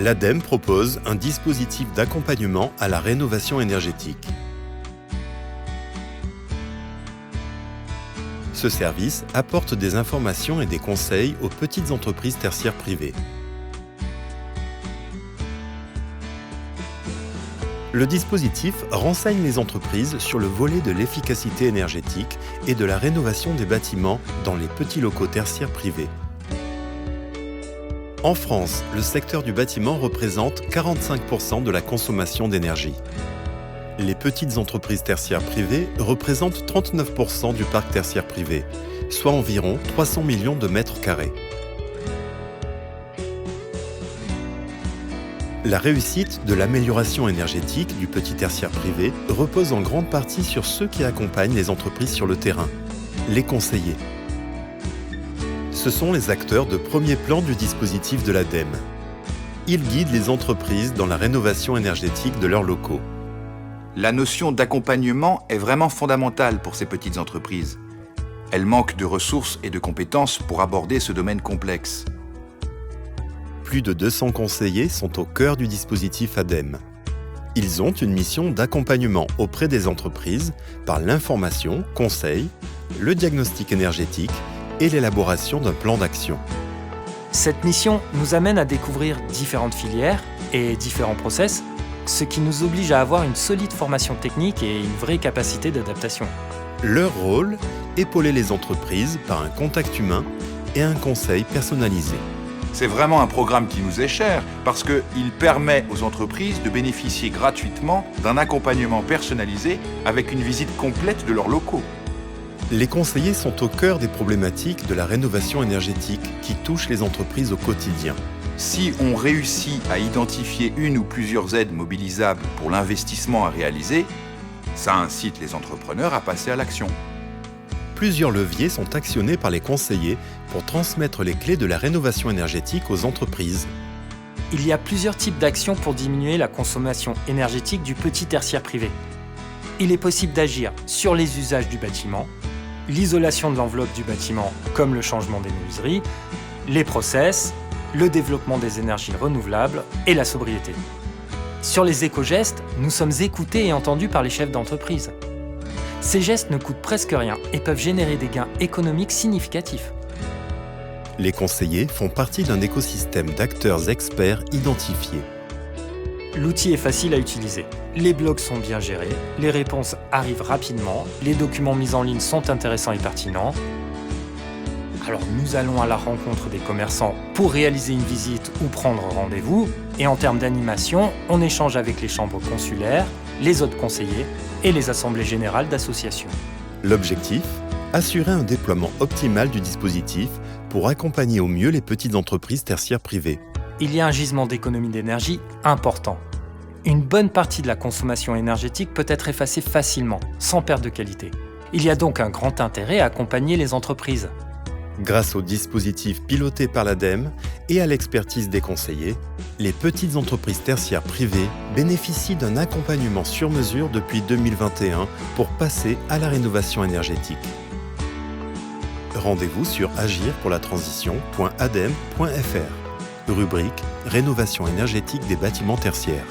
L'ADEME propose un dispositif d'accompagnement à la rénovation énergétique. Ce service apporte des informations et des conseils aux petites entreprises tertiaires privées. Le dispositif renseigne les entreprises sur le volet de l'efficacité énergétique et de la rénovation des bâtiments dans les petits locaux tertiaires privés. En France, le secteur du bâtiment représente 45% de la consommation d'énergie. Les petites entreprises tertiaires privées représentent 39% du parc tertiaire privé, soit environ 300 millions de mètres carrés. La réussite de l'amélioration énergétique du petit tertiaire privé repose en grande partie sur ceux qui accompagnent les entreprises sur le terrain, les conseillers. Ce sont les acteurs de premier plan du dispositif de l'ADEME. Ils guident les entreprises dans la rénovation énergétique de leurs locaux. La notion d'accompagnement est vraiment fondamentale pour ces petites entreprises. Elles manquent de ressources et de compétences pour aborder ce domaine complexe. Plus de 200 conseillers sont au cœur du dispositif ADEME. Ils ont une mission d'accompagnement auprès des entreprises par l'information, conseil, le diagnostic énergétique et l'élaboration d'un plan d'action. Cette mission nous amène à découvrir différentes filières et différents process, ce qui nous oblige à avoir une solide formation technique et une vraie capacité d'adaptation. Leur rôle, épauler les entreprises par un contact humain et un conseil personnalisé. C'est vraiment un programme qui nous est cher parce qu'il permet aux entreprises de bénéficier gratuitement d'un accompagnement personnalisé avec une visite complète de leurs locaux. Les conseillers sont au cœur des problématiques de la rénovation énergétique qui touchent les entreprises au quotidien. Si on réussit à identifier une ou plusieurs aides mobilisables pour l'investissement à réaliser, ça incite les entrepreneurs à passer à l'action. Plusieurs leviers sont actionnés par les conseillers pour transmettre les clés de la rénovation énergétique aux entreprises. Il y a plusieurs types d'actions pour diminuer la consommation énergétique du petit tertiaire privé. Il est possible d'agir sur les usages du bâtiment, l'isolation de l'enveloppe du bâtiment comme le changement des menuiseries, les process, le développement des énergies renouvelables et la sobriété. Sur les éco-gestes, nous sommes écoutés et entendus par les chefs d'entreprise. Ces gestes ne coûtent presque rien et peuvent générer des gains économiques significatifs. Les conseillers font partie d'un écosystème d'acteurs experts identifiés. L'outil est facile à utiliser. Les blogs sont bien gérés, les réponses arrivent rapidement, les documents mis en ligne sont intéressants et pertinents. Alors nous allons à la rencontre des commerçants pour réaliser une visite ou prendre rendez-vous. Et en termes d'animation, on échange avec les chambres consulaires, les autres conseillers et les assemblées générales d'associations. L'objectif ? Assurer un déploiement optimal du dispositif pour accompagner au mieux les petites entreprises tertiaires privées. Il y a un gisement d'économie d'énergie important. Une bonne partie de la consommation énergétique peut être effacée facilement, sans perte de qualité. Il y a donc un grand intérêt à accompagner les entreprises. Grâce au dispositif piloté par l'ADEME et à l'expertise des conseillers, les petites entreprises tertiaires privées bénéficient d'un accompagnement sur mesure depuis 2021 pour passer à la rénovation énergétique. Rendez-vous sur agirpourlatransition.ademe.fr, rubrique Rénovation énergétique des bâtiments tertiaires.